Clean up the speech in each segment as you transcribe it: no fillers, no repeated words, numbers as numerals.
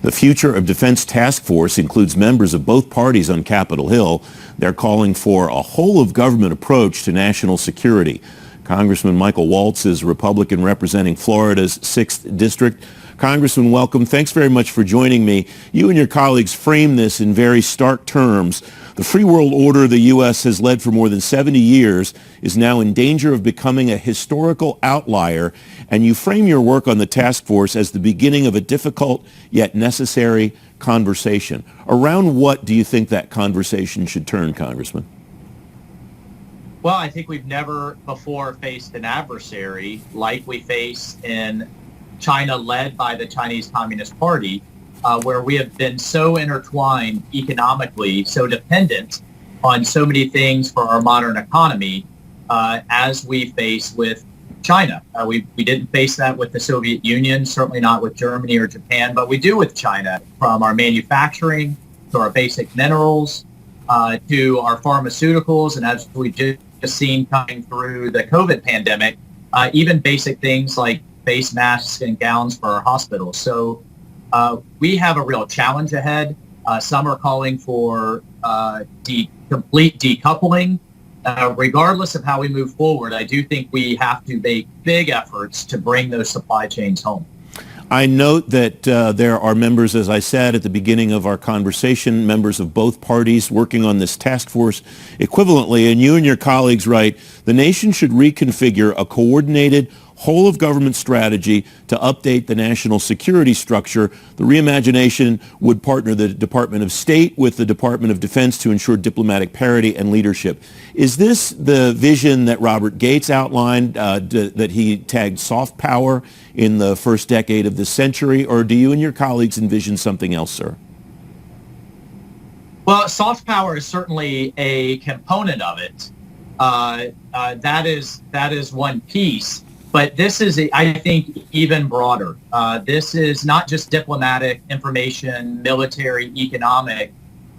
The Future of Defense Task Force includes members of both parties on Capitol Hill. They're calling for a whole-of-government approach to national security. Congressman Michael Waltz is a Republican representing Florida's 6th District. Congressman, welcome. Thanks very much for joining me. You and your colleagues frame this in very stark terms. The free world order the U.S. has led for more than 70 years is now in danger of becoming a historical outlier, and you frame your work on the task force as the beginning of a difficult yet necessary conversation. Around what do you think that conversation should turn, Congressman? Well, I think we've never before faced an adversary like we face in China, led by the Chinese Communist Party, where we have been so intertwined economically, so dependent on so many things for our modern economy, as we face with China. We didn't face that with the Soviet Union, certainly not with Germany or Japan, but we do with China, from our manufacturing to our basic minerals to our pharmaceuticals, and as we just seen coming through the COVID pandemic, even basic things like face masks and gowns for our hospitals. So we have a real challenge ahead. Some are calling for complete decoupling. Regardless of how we move forward, I do think we have to make big efforts to bring those supply chains home. I note that there are members, as I said at the beginning of our conversation, members of both parties working on this task force equivalently, and you and your colleagues write, the nation should reconfigure a coordinated whole-of-government strategy to update the national security structure. The reimagination would partner the Department of State with the Department of Defense to ensure diplomatic parity and leadership. Is this the vision that Robert Gates outlined, that he tagged soft power in the first decade of this century, or do you and your colleagues envision something else, sir? Well, soft power is certainly a component of it. That is one piece. But this is, I think, even broader. This is not just diplomatic, information, military, economic,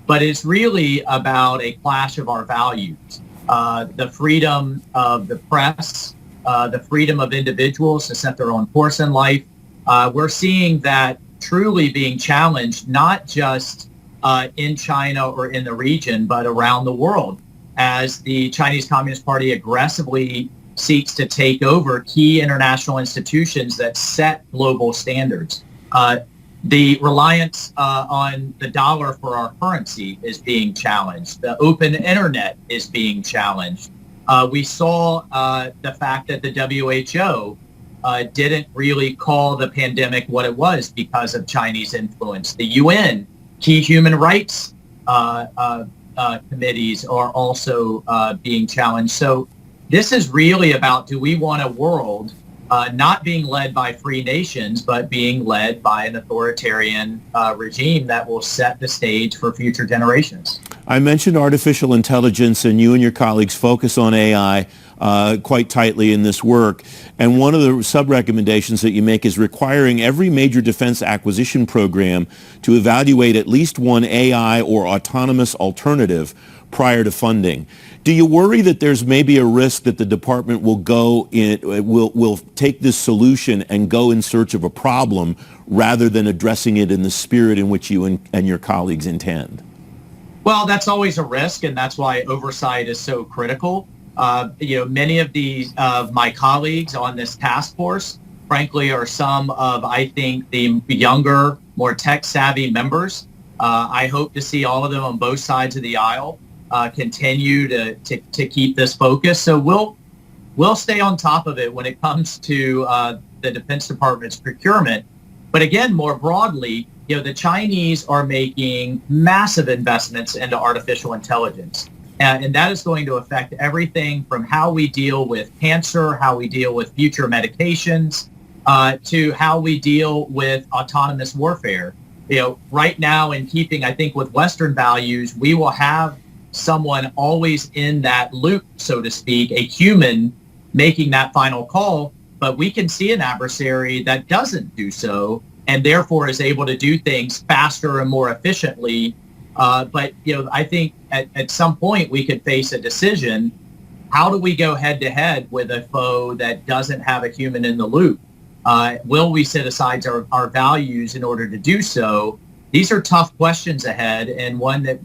but it's really about a clash of our values. The freedom of the press, the freedom of individuals to set their own course in life. We're seeing that truly being challenged, not just in China or in the region, but around the world, as the Chinese Communist Party aggressively seeks to take over key international institutions that set global standards. The reliance on the dollar for our currency is being challenged. The open internet is being challenged. We saw the fact that the WHO didn't really call the pandemic what it was because of Chinese influence. The UN, key human rights committees are also being challenged. So this is really about, do we want a world not being led by free nations, but being led by an authoritarian regime that will set the stage for future generations? I mentioned artificial intelligence, and you and your colleagues focus on AI quite tightly in this work. And one of the sub-recommendations that you make is requiring every major defense acquisition program to evaluate at least one AI or autonomous alternative prior to funding. Do you worry that there's maybe a risk that the department will will take this solution and go in search of a problem rather than addressing it in the spirit in which you and your colleagues intend? Well, that's always a risk, and that's why oversight is so critical. Many of my colleagues on this task force, frankly, are some of, I think, the younger, more tech-savvy members. I hope to see all of them on both sides of the aisle continue to keep this focus. So we'll stay on top of it when it comes to the Defense Department's procurement. But again, more broadly, the Chinese are making massive investments into artificial intelligence. And that is going to affect everything from how we deal with cancer, how we deal with future medications, to how we deal with autonomous warfare. Right now, in keeping, I think, with Western values, we will have someone always in that loop, so to speak, a human making that final call, but we can see an adversary that doesn't do so and therefore is able to do things faster and more efficiently. But I think at some point we could face a decision. How do we go head to head with a foe that doesn't have a human in the loop? Will we set aside our values in order to do so? These are tough questions ahead, and one that,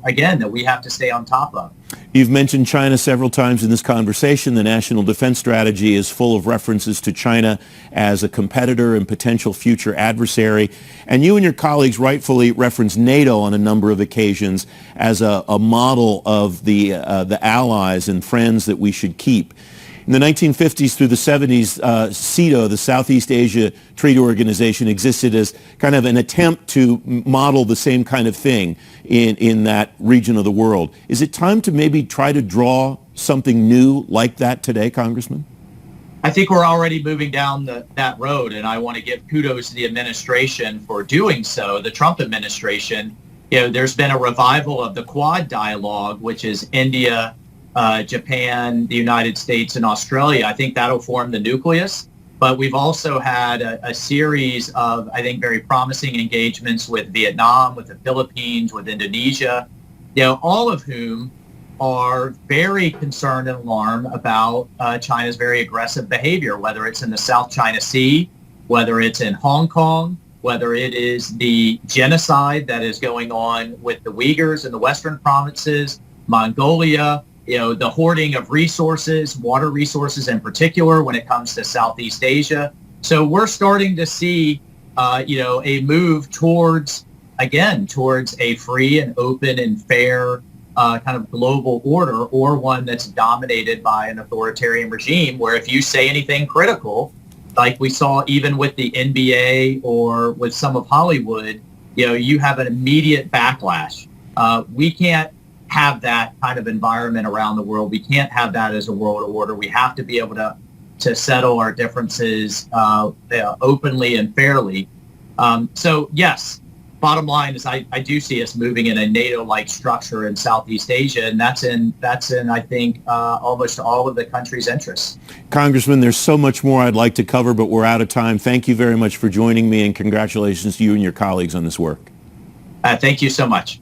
again, that we have to stay on top of. You've mentioned China several times in this conversation. The National Defense Strategy is full of references to China as a competitor and potential future adversary. And you and your colleagues rightfully reference NATO on a number of occasions as a model of the allies and friends that we should keep. In the 1950s through the 70s, SEATO, the Southeast Asia Treaty Organization, existed as kind of an attempt to model the same kind of thing in that region of the world. Is it time to maybe try to draw something new like that today, Congressman? I think we're already moving down that road, and I want to give kudos to the administration for doing so, the Trump administration. There's been a revival of the Quad dialogue, which is India, Japan, the United States, and Australia. I think that'll form the nucleus. But we've also had a series of, I think, very promising engagements with Vietnam, with the Philippines, with Indonesia, all of whom are very concerned and alarmed about China's very aggressive behavior, whether it's in the South China Sea, whether it's in Hong Kong, whether it is the genocide that is going on with the Uyghurs in the Western provinces, Mongolia, the hoarding of resources, water resources in particular when it comes to Southeast Asia. So we're starting to see, a move towards a free and open and fair kind of global order, or one that's dominated by an authoritarian regime where if you say anything critical, like we saw even with the NBA or with some of Hollywood, you have an immediate backlash. We can't have that kind of environment around the world. We can't have that as a world order. We have to be able to settle our differences openly and fairly. So yes, bottom line is I do see us moving in a NATO-like structure in Southeast Asia, and that's in I think almost all of the country's interests. Congressman, there's so much more I'd like to cover, but we're out of time. Thank you very much for joining me, and congratulations to you and your colleagues on this work. Thank you so much.